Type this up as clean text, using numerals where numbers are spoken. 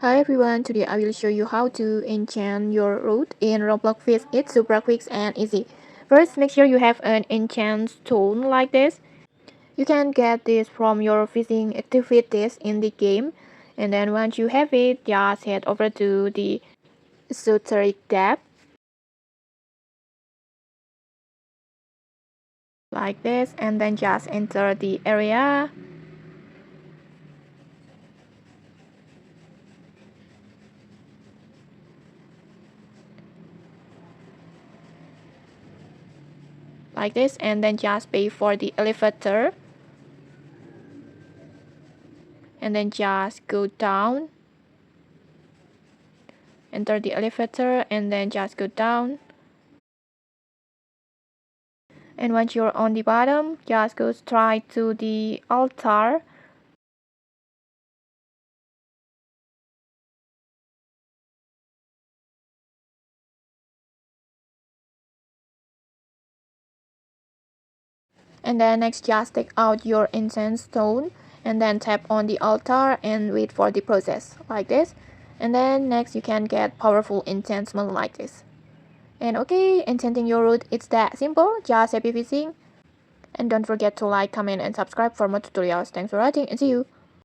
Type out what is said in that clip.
Hi everyone, today I will show you how to enchant your root in Roblox Fish It. It's super quick and easy. First, make sure you have an enchant stone like this. You can get this from your fishing activities in the game. And then once you have it, just head over to the esoteric tab like this, and then just enter the area. Like this, and then just pay for the elevator. And then just go down. Enter the elevator and then just go down. And once you're on the bottom, just go straight to the altar. And then next, just take out your incense stone and then tap on the altar and wait for the process like this. And then next you can get powerful enchantment like this. And okay, enchanting your root, it's that simple. Just happy fishing. And don't forget to like, comment and subscribe for more tutorials. Thanks for watching and see you.